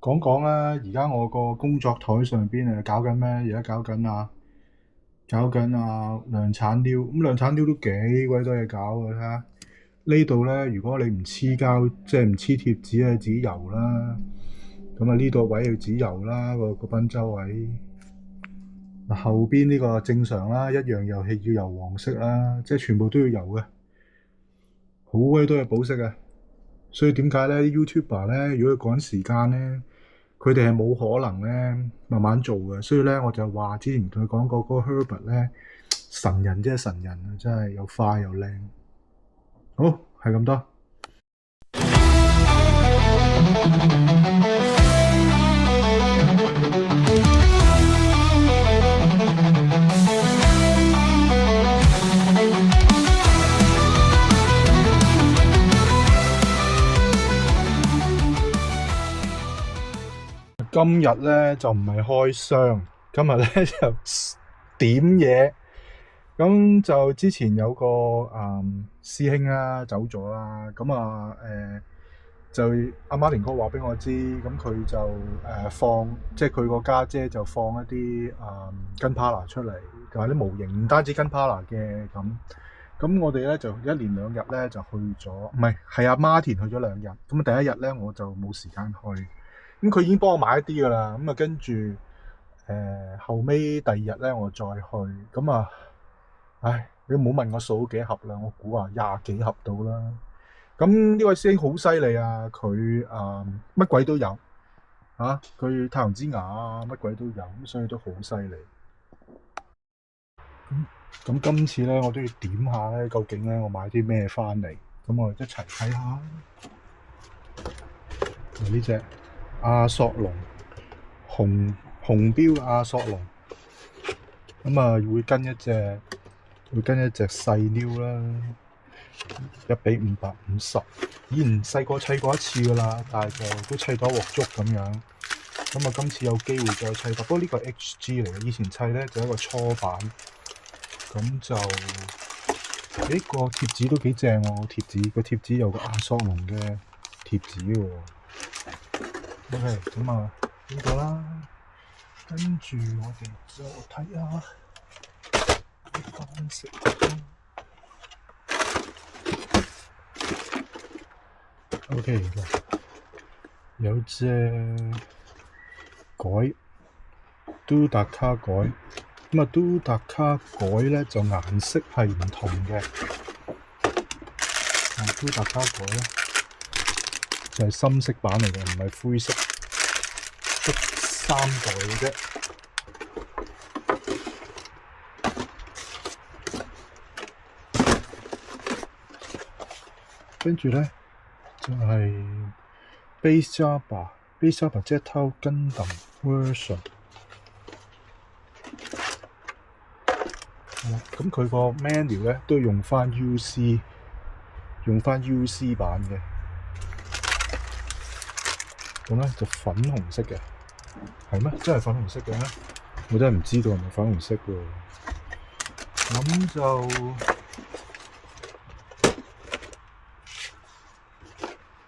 講講啦，而家我個工作台上邊搞緊咩？而家搞緊量產料，咁量產料都幾鬼多嘢搞嘅。睇下呢度咧，如果你唔黐膠，即係唔黐貼紙咧，自己油啦。咁啊呢度位要自己油啦，個賓周位。嗱後邊呢個正常啦，一樣又係要油黃色啦，即係全部都要油嘅，好鬼多嘢保色嘅。所以點解咧啲 YouTuber 咧，如果佢趕時間咧，佢哋係冇可能咧慢慢做嘅。所以咧，我就話之前同佢講過嗰個 Herbert 咧，神人真係神人啊，真係又快又靚。好，係咁多。今日咧就唔係開箱，今日咧就點嘢。咁就之前有個師兄啦走咗啦，咁就阿馬連哥話俾我知，咁佢就放，即係佢個家姐就放一啲跟 Parler 出嚟，同埋啲模型，唔單止跟 Parler 嘅咁。咁我哋咧就一連兩日咧就去咗，唔係阿 Martin 去咗2日。咁第一日咧我就冇時間去，咁佢已經幫我買一啲噶啦。咁啊跟住後尾第2日咧我再去，咁啊〜唉，你唔好問我數幾盒啦，我估20幾盒到啦。咁呢位師兄好犀利啊，佢乜鬼都有啊，佢太陽之牙啊乜鬼都有，咁所以都好犀利。咁今次咧，我都要點下咧，究竟咧我買啲咩翻嚟？咁我哋一齊睇下。呢隻亞索龍紅標亞索龍，咁啊會跟一隻細妞啦，1:550。以前細個砌過一次噶啦，但係就都砌到一鑊粥咁樣。咁啊，今次有機會再砌到，不過呢個 HG 嚟嘅，以前砌咧就一個初版。咁就個貼紙都幾正喎，個貼紙有個亞索龍嘅貼紙喎。OK，咁啊呢個啦，跟住我哋就睇下。OK， 有隻改都達卡改，咁都達卡改咧就顏色係唔同嘅。都達卡改咧就係深色版嚟嘅，唔係灰色，得3代嘅啫。跟住咧就係 Base Jabba Jet Gundam Version。咁佢個 menu 咧都用翻 UC 版嘅。咁咧就粉紅色嘅，係咩？真係粉紅色嘅咩？我真係唔知道係咪粉紅色喎。咁就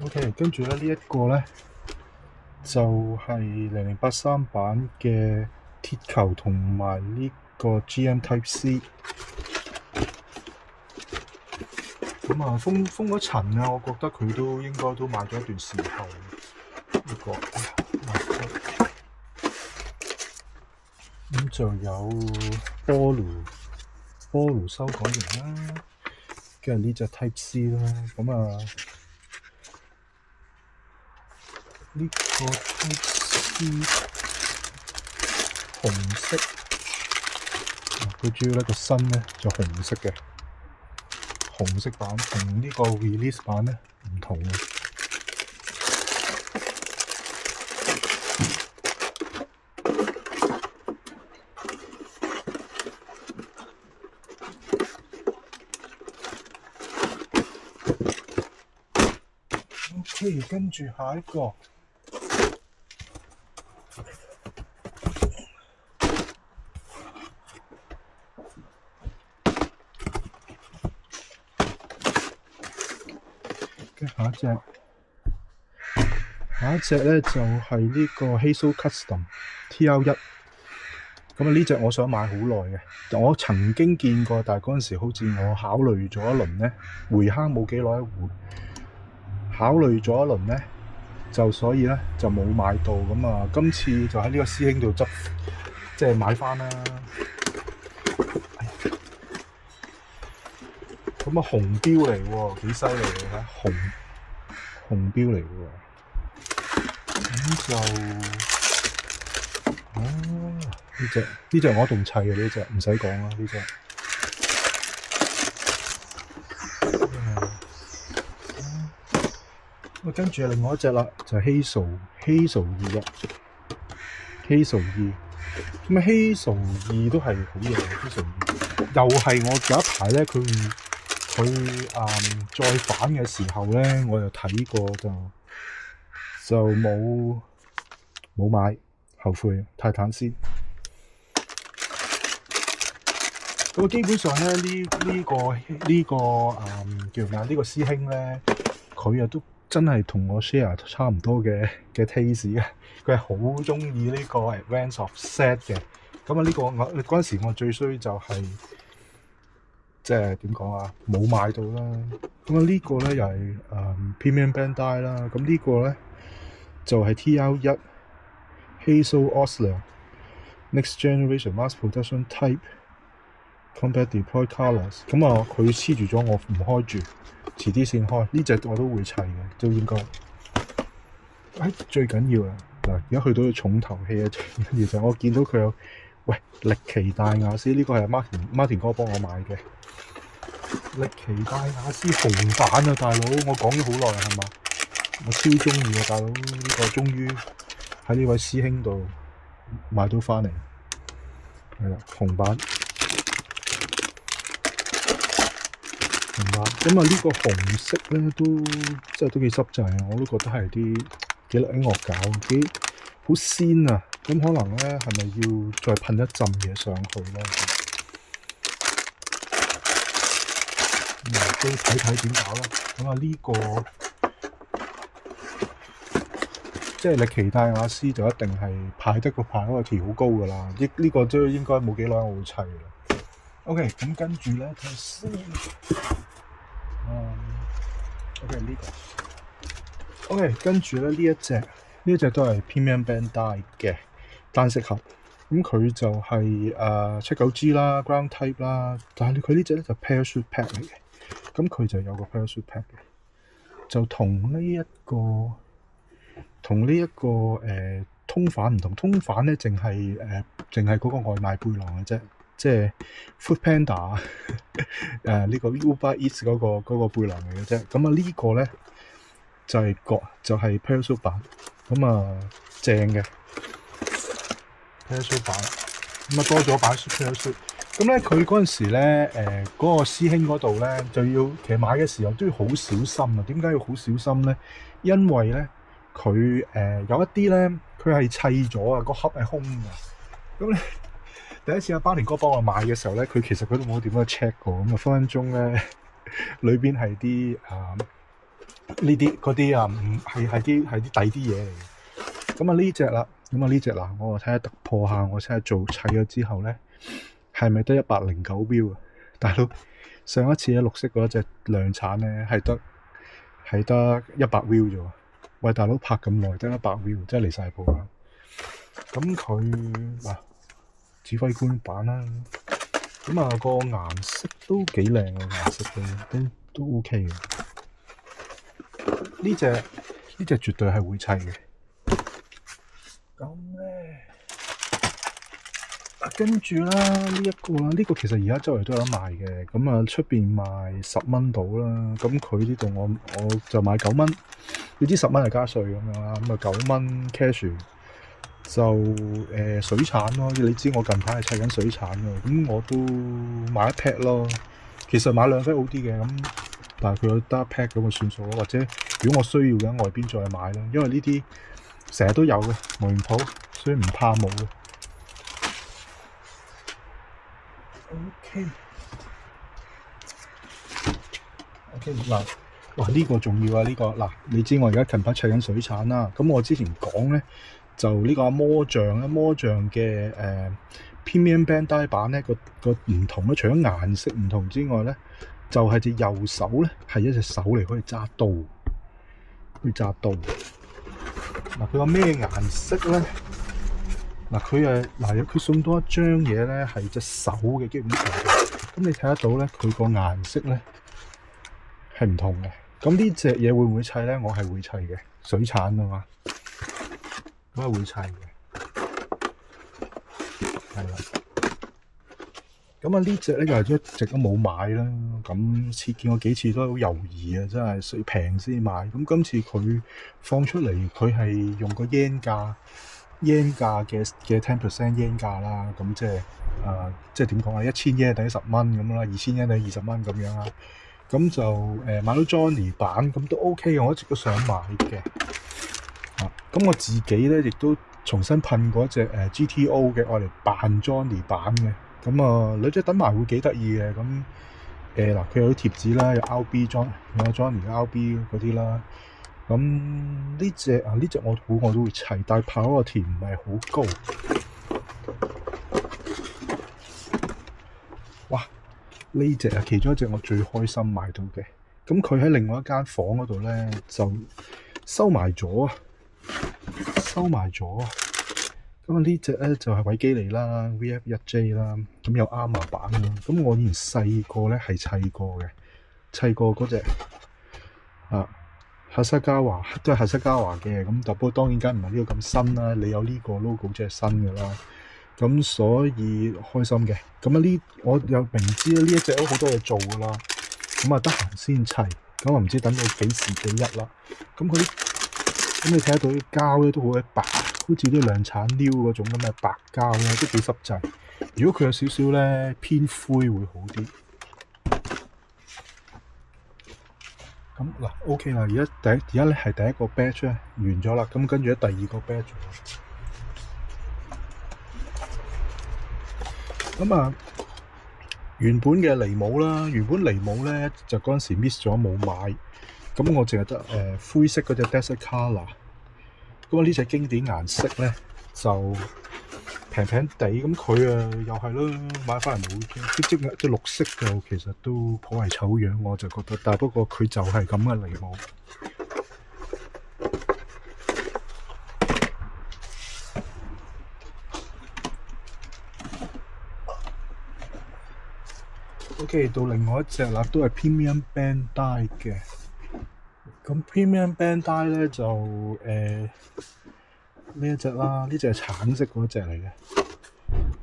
OK， 跟住咧呢一個咧就係0083版嘅鐵球同埋呢個 GM Type C。咁封咗塵啊，我覺得佢都應該都買咗一段時候。呢個咁就有波爐修改型啦，跟住呢隻 Type C 啦。咁呢個 Type C 紅色，佢主要咧個身咧就紅色嘅，紅色版同呢個 release 版咧唔同嘅。OK， 跟住下一個。下一隻下一隻咧就係呢個 Hazel Custom TR1。咁啊呢隻我想買好耐嘅，我曾經見過，但係嗰陣時好似我考慮咗一輪咧，回坑冇幾耐，考慮咗一輪咧，就所以咧就冇買到。咁啊今次就喺呢個師兄度即係買翻啦。咁啊紅標嚟喎，幾犀利嘅，紅標嚟嘅喎。咁就呢隻我仲砌嘅，呢隻唔使講啦，呢隻。咁跟住另外一隻啦，就係 Hazel 2啊，Hazel 2。咁啊 Hazel 2都係好嘢，Hazel 2又係我有一排咧，佢再版嘅時候咧，我又睇過就冇買，後悔。泰坦斯。咁基本上咧，呢個叫咩啊？呢個師兄咧，佢啊都真係同我 share 差唔多嘅 taste 嘅。佢係好中意呢個 Advance Offset 嘅。咁啊，呢個我嗰陣時我最衰就係即係點講啊？冇買到啦。咁啊，呢個咧又係Premium Bandai 啦。咁呢個咧就係 TR1 Hazel Osler Next Generation Mass Production Type Combat Deploy Colors。咁啊，佢黐住咗，我唔開住，遲啲先開。呢隻我都會砌嘅，都應該。最緊要啊！嗱，而家去到重頭戲啊！其實我見到佢有力奇大雅斯，呢個係Martin哥幫我買嘅。力奇大雅斯紅版啊，大佬！我講咗好耐係嘛？我超中意啊，大佬！呢個終於喺呢位師兄度買到翻嚟，係啦，紅版。咁啊，呢個紅色咧都幾濕滯啊！我都覺得係啲幾惡搞，幾好鮮啊！咁可能咧係咪要再噴一浸嘢上去咧？都睇睇點搞啦。咁啊呢個即係力奇大雅斯就一定係排得個排嗰個條好高噶啦。呢個都應該冇幾耐我會砌啦。OK， 咁跟住咧睇下先。OK 呢個。OK， 跟住咧呢一隻都係 Premium Bandai 嘅單色盒。咁佢就係79G 啦 ，Ground Type 啦。但係佢呢隻咧就 Parachute Pack 嚟嘅。咁佢就有個 Parachute Pack 嘅，就同呢一個通反唔同。通反咧淨係嗰個外賣背囊嘅啫，即係 Foodpanda 呢個 Uber Eats 嗰個背囊嚟嘅啫。咁啊呢個咧就係 Parachute 版，咁啊正嘅 Parachute 版，咁啊多咗版 Parachute。咁咧佢嗰陣時咧嗰個師兄嗰度咧就要，其實買嘅時候都要好小心啊。點解要好小心咧？因為咧佢有一啲咧佢係砌咗啊，個盒係空嘅。咁咧第一次阿巴年哥幫我買嘅時候咧，佢其實佢都冇點樣 check 過，咁啊分分鐘咧裏邊係啲呢啲嗰啲唔係啲第啲嘢嚟嘅。咁啊呢隻啦，嗱，我睇下突破下，我睇下砌咗之後咧。係咪得109標啊？大佬，上一次咧綠色嗰隻量產咧係得100標啫喎。喂，大佬拍咁耐得100標，真係離晒譜啦。咁佢嗱指揮官版啦，咁啊個顏色都幾靚嘅，顏色都 OK 嘅。呢隻絕對係會砌嘅。咁咧。跟住啦，呢個其實而家周圍都有得賣嘅，咁啊出邊賣10蚊到啦，咁佢呢度我就買9蚊，你知10蚊係加稅咁樣啦，咁啊9蚊 cash 就水產咯，你知我近排係砌緊水產嘅，咁我都買一 pack 咯，其實買2 pack 好啲嘅，咁但係佢有得一 pack 咁就算數咯，或者如果我需要嘅外邊再買啦，因為呢啲成日都有嘅無緣鋪，所以唔怕冇嘅。OK 嗱，哇！呢個重要啊！呢個嗱，你知我而家近排砌緊水產啦。咁我之前講咧，就呢個魔杖咧，魔杖嘅Premium Bandai 版咧，個唔同咧，除咗顏色唔同之外咧，就係隻右手咧係一隻手嚟，可以揸刀，可以揸刀。嗱，佢個咩顏色咧？嗱，佢送多一張嘢咧，係隻手嘅基本上。咁你睇得到咧，佢個顏色咧係唔同嘅。咁呢隻嘢會唔會砌咧？我係會砌嘅，水產啊嘛，咁係會砌嘅，係啦。咁啊呢隻咧就係一直都冇買啦。咁見過幾次都好猶豫啊，真係平先買。咁今次佢放出嚟，佢係用個 yen 價嘅 10% yen 價啦。咁即係點講啊？1000 yen 等於10蚊咁啦，2000 yen 等於20蚊咁樣啦。咁就買到 Johnny 版咁都 OK 嘅，我一直都想買嘅。咁我自己咧亦都重新噴過一隻GTO 嘅，我嚟扮 Johnny 版嘅。咁兩隻等埋會幾得意嘅。咁嗱，佢有啲貼紙啦，有 RB Johnny 嘅 RB 嗰啲啦。咁呢隻我估我都會砌，但係跑個田唔係好高。哇！呢隻其中一隻我最開心買到嘅。咁佢喺另外一間房嗰度咧就收埋咗。咁呢隻咧就係韋基尼啦 VF1J 啦，咁有 Armour 版啦。咁我以前細個咧係砌過嗰隻哈薩加華，都係哈薩加華嘅。咁不過當然梗唔係呢個咁新啦，你有呢個 logo 即係新嘅啦。咁所以開心嘅。咁我又明知呢一隻都好多嘢做噶啦。咁得閒先砌。咁唔知等到幾時幾日啦。咁你睇得到啲膠咧都好鬼白，好似啲量產料嗰種咁嘅白膠咧，都幾濕滯。如果佢有少少咧偏灰會好啲。咁嗱 OK 啦，而家咧係第一個 batch 咧完咗啦。咁跟住咧第二個 batch。咁原本嘅尼姆啦，原本尼姆咧就嗰陣時 miss 咗冇買。咁我淨係得灰色嗰隻 Desert Color。咁呢隻經典顏色咧就平平地，咁佢又係咯，買翻嚟冇即綠色嘅，其實都頗為醜樣，我就覺得。但係不過佢就係咁嘅尼姆。OK， 到另外一隻啦，都係 Premium Bandai 嘅。咁 Premium Bandai 咧就呢一隻啦，呢隻係橙色嗰隻嚟嘅。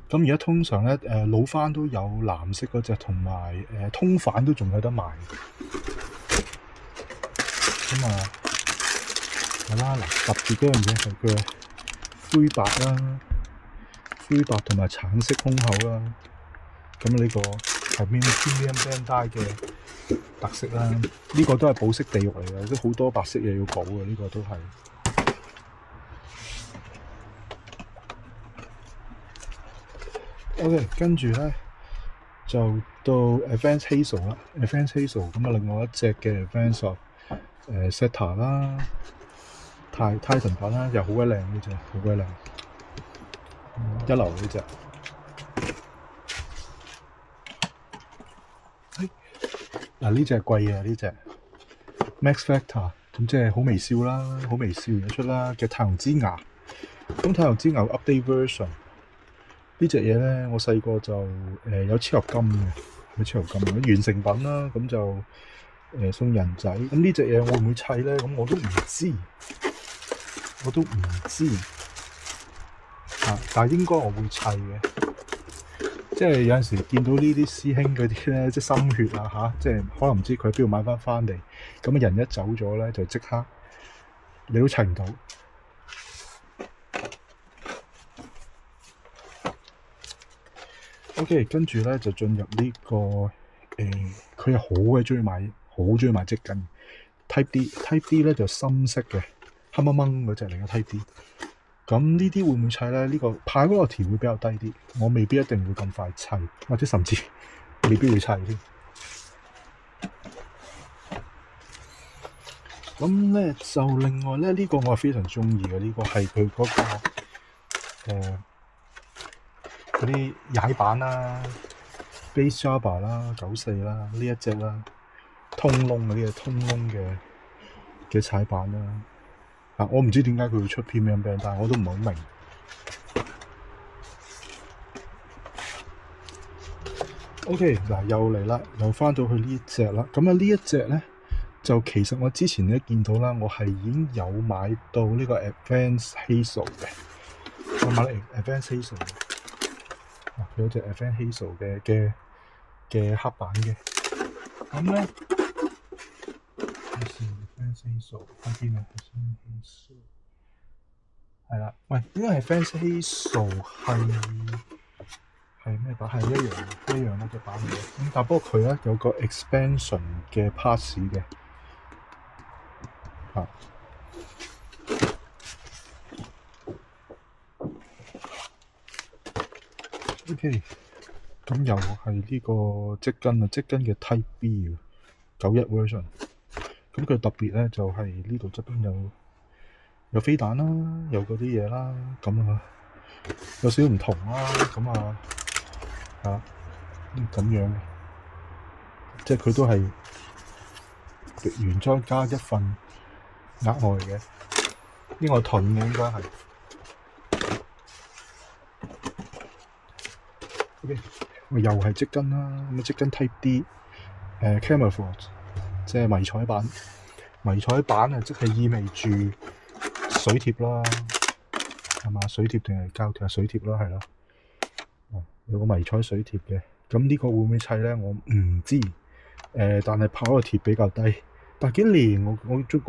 咁而家通常咧老番都有藍色嗰隻，同埋通販都仲有得賣。咁係啦，嗱，特別嗰樣嘢係佢灰白啦，灰白同埋橙色胸口啦。咁呢個係 Premium Bandai 嘅特色啦。呢個都係寶石地獄嚟嘅，都好多白色嘢要補嘅。呢個都係。OK， 跟住咧就到 Advanced Hazel 啦。Advanced Hazel 咁另外一隻嘅 Advanced Setter 啦，Titan 版啦，又好鬼靚呢隻，好鬼靚，一流呢隻。嗱呢隻貴嘅呢隻 Max Factor， 咁即係好微笑啦，好微笑而出啦嘅太陽之牙。咁太陽之牙 update version 呢隻嘢咧，我細個就有超合金嘅，有超合金完成品啦。咁就送人仔。咁呢隻嘢我會唔會砌咧？咁我都唔知，但係應該我會砌嘅。即係有陣時見到呢啲師兄嗰啲咧，即係心血啊即係可能唔知佢喺邊度買翻嚟，咁人一走咗咧，就即刻你都砌唔到。OK， 跟住咧就進入呢個佢係好鬼中意買織巾 Type D 咧就深色嘅黑掹掹嗰隻嚟嘅 Type D。咁呢啲會唔會砌咧？呢個派嗰個田會比較低啲，我未必一定會咁快砌，或者甚至未必會砌添。咁咧就另外咧，呢個我係非常中意嘅，呢個係佢嗰個嗰啲踩板啦、Bass Jabba 啦、94啦，呢一隻啦，通窿嗰啲通窿嘅踩板啦。我唔知點解佢會出 Premium Band，但係我都唔係好明。OK， 嗱又嚟啦，又翻到去呢隻啦。咁啊呢一隻咧，就其實我之前咧見到啦，我係已經有買到呢個 Advanced Hazel 嘅，我買嚟 Advanced Hazel 嘅。佢有隻 Advanced Hazel 嘅黑板嘅。咁咧，Advanced Hazel 喺邊啊 ？Advanced Hazel 係啦，喂，呢個 Advanced Hazel係咩版？係一樣嘅版嚟嘅。咁但不過佢咧有個 expansion 嘅 parts 嘅。OK， 咁又係呢個積根啊，積根嘅 Type B 91 version。咁佢特別咧就係呢度側邊有飛彈啦，有嗰啲嘢啦，咁啊有少少唔同啦，咁咁樣嘅，即係佢都係原裝加一份額外嘅，呢個盾嘅應該係。OK， 又係積根啦，咁積根 Type D， Camouflage， 即係迷彩版。迷彩版啊，即係意味住水貼啦，係嘛？水貼定係膠貼啊？水貼啦，係咯。有個迷彩水貼嘅，咁呢個會唔會砌咧？我唔知。但係拍個貼比較低，但係幾靚，我覺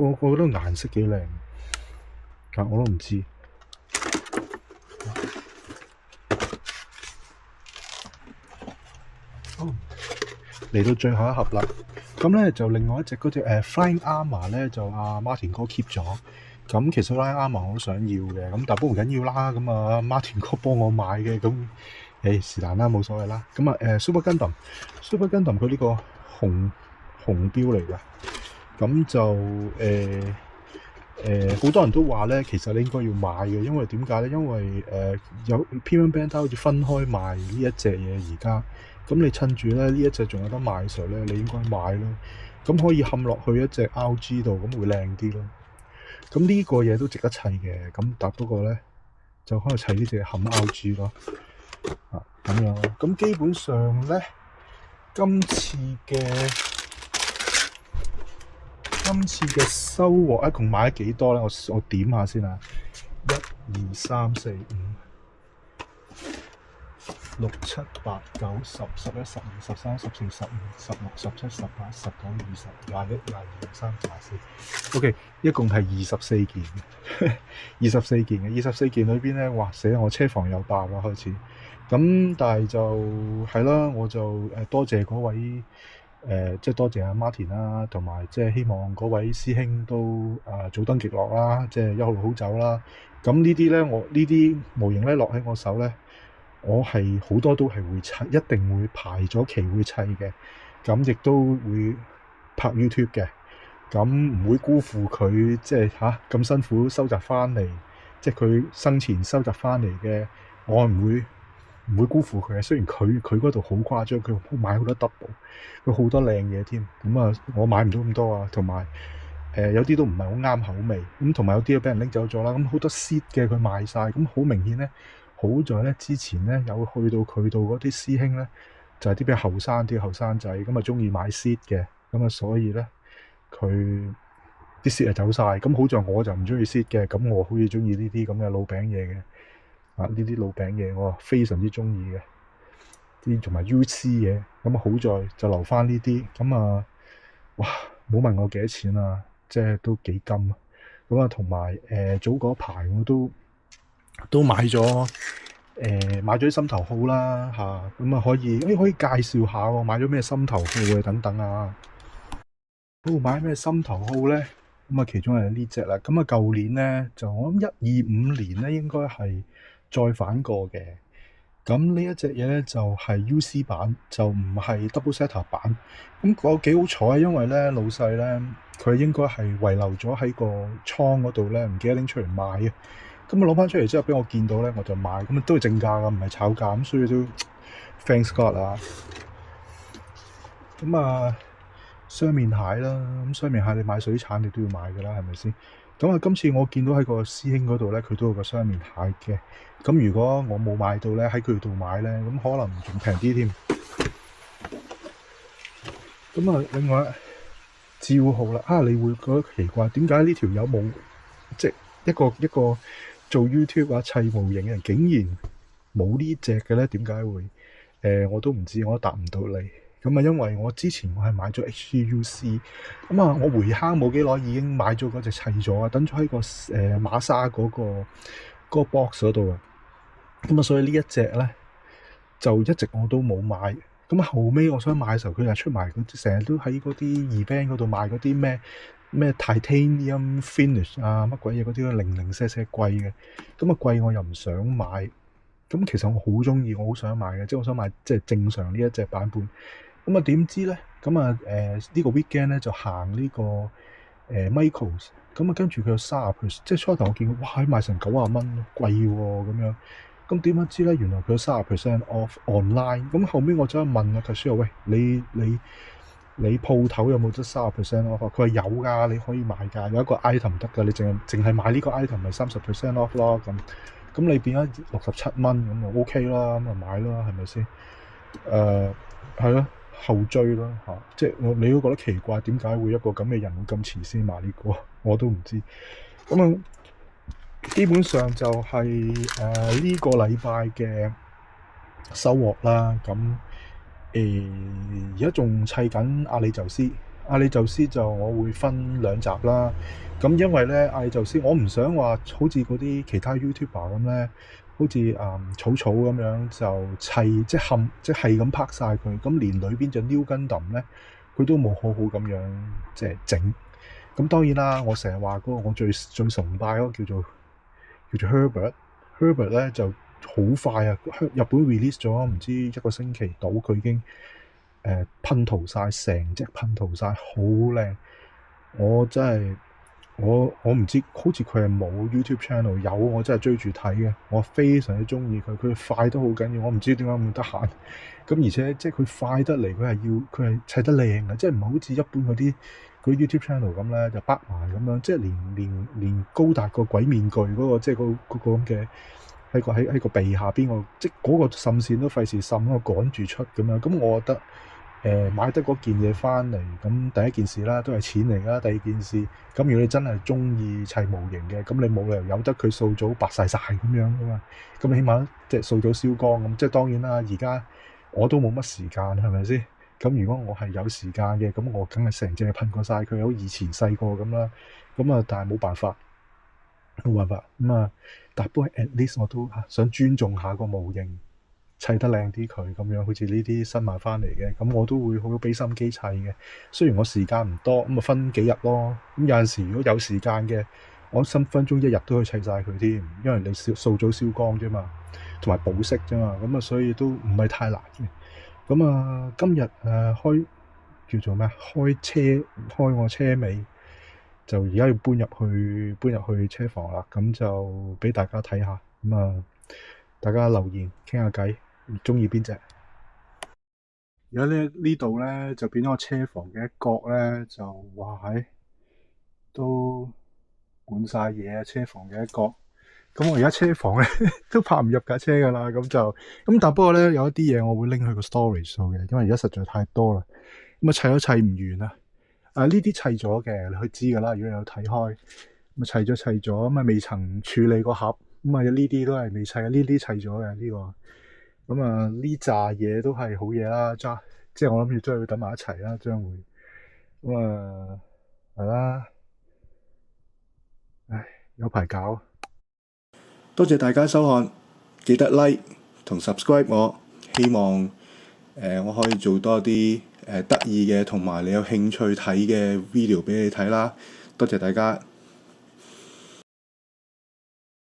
得顏色幾靚，但我都唔知。嚟到最後一盒啦，咁咧就另外一隻嗰隻Flying Armor 咧就阿 Martin 哥 keep 咗，咁其實 Flying Armor 我好想要嘅，咁但係不過唔緊要啦，咁啊 Martin 哥幫我買嘅，咁是但啦，冇所謂啦，咁啊Super Gundam 佢呢個紅標嚟㗎，咁就好多人都話咧，其實你應該要買嘅，因為點解咧？因為有 Premium Bandai 好似分開賣呢一隻嘢而家。咁你趁住咧呢一隻仲有得賣嘅時候咧，你應該買咯。咁可以冚落去一隻 RG 度，咁會靚啲咯。咁呢個嘢都值得砌嘅。咁但不過咧，就可以砌呢隻冚 RG 咯。咁樣咯。咁基本上咧，今次嘅收穫一共買咗幾多咧？我點下先啊！1、2、3、4、5、6、7、8、9、10、11、12、13、14、15、16、17、18、19、20、21、22、23、24。OK， 一共係24件嘅，24件嘅，24件裏邊咧，哇死啦！我車房又爆啦開始。咁但係就係啦，我就多謝嗰位即係多謝阿 Martin 啦，同埋即係希望嗰位師兄都早登極樂啦，即係一路好走啦。咁呢啲咧，我呢啲模型咧落喺我手咧。我係好多都係會砌，一定會排咗期會砌嘅，咁亦都會拍 YouTube 嘅，咁唔會辜負佢即係咁辛苦收集翻嚟，即係佢生前收集翻嚟嘅，我唔會辜負佢嘅。雖然佢嗰度好誇張，佢買好多 double， 佢好多靚嘢添，咁我買唔到咁多啊，同埋有啲都唔係好啱口味，咁同埋有啲都俾人拎走咗啦，咁好多 seed 嘅佢賣晒，咁好明顯咧。好在咧，之前咧有去到佢度嗰啲師兄咧，就係啲比較後生啲後生仔，咁中意買 seed 嘅，咁所以咧佢啲 seed 走晒。咁好在我就唔中意 seed 嘅，咁我好似中意呢啲咁嘅老餅嘢嘅，呢啲老餅嘢我非常之中意嘅，啲同埋 UC 嘢，咁好在就留翻呢啲，咁哇，唔好問我幾多錢啊，即係都幾金啊，咁同埋早嗰排我都買咗啲心頭好啦咁可以介紹下喎，買咗咩心頭好嘅等等啊。好，買咩心頭好咧？咁其中係呢隻啦。咁舊年咧就我諗1、2、5年咧應該係再反過嘅。咁呢一隻嘢咧就係 UC 版，就唔係 Double Setter 版。咁我幾好彩，因為咧老細咧佢應該係遺留咗喺個倉嗰度咧，唔記得拎出嚟賣啊。咁我攞翻出嚟之後，俾我見到咧，我就買。咁啊都係正價噶，唔係炒價。咁所以都 thanks God 啊。咁啊雙面蟹啦，咁雙面蟹你買水產你都要買噶啦，係咪先？咁啊今次我見到喺個師兄嗰度咧，佢都有個雙面蟹嘅。咁如果我冇買到咧，喺佢度買咧，咁可能仲平啲添。咁啊，另外趙浩啦，你會覺得奇怪，點解呢條友冇即係一個做 YouTube 啊砌模型嘅人，竟然冇呢隻嘅咧？點解會？我都唔知，我都答唔到你。咁啊，因為我之前我係買咗 HGUC，咁啊，我回坑冇幾耐已經買咗嗰隻砌咗啊，等咗喺個馬莎嗰個 box 嗰度啊。咁啊，所以呢一隻咧就一直我都冇買。咁後尾我想買嘅時候，佢又出埋嗰啲，成日都喺嗰啲 event 嗰度賣嗰啲咩 titanium finish 啊，乜鬼嘢嗰啲零零舍舍貴嘅。咁啊貴我又唔想買。咁其實我好中意，我好想買嘅，即係我想買即係正常呢一隻版本。咁啊點知咧？咁啊呢個 weekend 咧就行呢個Michaels。咁啊跟住佢有30%，即係初頭我見哇賣成90蚊，貴喎咁樣。咁點樣知咧？原來佢有30% off online。咁後尾我走去問啊 cashier，喂，你鋪頭有冇得30% off？佢話有㗎，你可以買㗎，有一個 item 得㗎，你淨係買呢個 item 咪30% off 咯。咁你變咗67蚊，咁就 OK 啦，咁就買啦，係咪先？係咯，後追啦嚇，即係你都覺得奇怪，點解會一個咁嘅人會咁遲先買呢個？我都唔知。咁啊，基本上就係呢個禮拜嘅收穫啦。咁而家仲砌緊阿里宙斯。阿里宙斯就我會分2集啦。咁因為咧阿里宙斯我唔想話好似嗰啲其他 YouTuber 咁咧，好似草草咁樣就砌即係咁拍晒佢，咁連裏邊隻 New Gundam 咧佢都冇好好咁樣即係整。咁當然啦，我成日話嗰個我最崇拜嗰個叫做 Herbert 咧就好快啊！日本 release 咗唔知1個星期到，佢已經噴塗晒，成隻噴塗晒，好靚。我真係我唔知，好似佢係冇 YouTube channel， 有我真係追住睇嘅。我非常之中意佢，佢快得好緊要。我唔知點解咁得閒。咁而且即係佢快得嚟，佢係砌得靚嘅，即係唔係好似一般嗰啲YouTube channel 咁咧，就北埋咁樣，即係連高達個鬼面具嗰個，即係嗰個咁嘅喺個鼻下邊個，即係嗰個滲線都費事滲，我趕住出咁樣。咁我覺得買得嗰件嘢翻嚟，咁第一件事啦，都係錢嚟啦。第二件事，咁如果你真係中意砌模型嘅，咁你冇理由由得佢素組白晒咁樣噶嘛。咁你起碼即係素組燒光咁，即係當然啦。而家我都冇乜時間，係咪先？咁如果我係有時間嘅，咁我梗係成隻噴過晒佢，好似以前細個咁啦。咁啊，但係冇辦法。咁啊，但不過 at least 我都想尊重下個模型，砌得靚啲佢咁樣，好似呢啲新買翻嚟嘅，咁我都會好俾心機砌嘅。雖然我時間唔多，咁啊分幾日咯。咁有陣時如果有時間嘅，我分分鐘1日都可以砌晒佢添，因為你素組燒光啫嘛，同埋保色啫嘛，咁啊所以都唔係太難嘅。咁啊今日開叫做咩？開我車尾。就而家要搬入去車房啦，咁就俾大家睇下，咁啊大家留言傾下偈，中意邊隻？而家呢度咧就變咗個車房嘅一角咧，就哇喺都滿晒嘢啊！車房嘅一角，咁我而家車房咧都泊唔入架車噶啦，咁但不過咧有一啲嘢我會拎去個 storage 度嘅，因為而家實在太多啦，咁啊砌都砌唔完啊！呢啲砌咗嘅，你可以知噶啦。如果你有睇開，咁砌咗，咁啊未曾處理個盒，咁啊呢啲都係未砌嘅，呢啲砌咗嘅呢個。咁啊呢扎嘢都係好嘢啦，即係我諗住將佢等埋一齊啦，將會。咁啊係啦，唉，有排搞。多謝大家收看，記得 like 同 subscribe 我，希望我可以做多啲得意嘅同埋你有興趣睇嘅 video 俾你睇啦，多謝大家。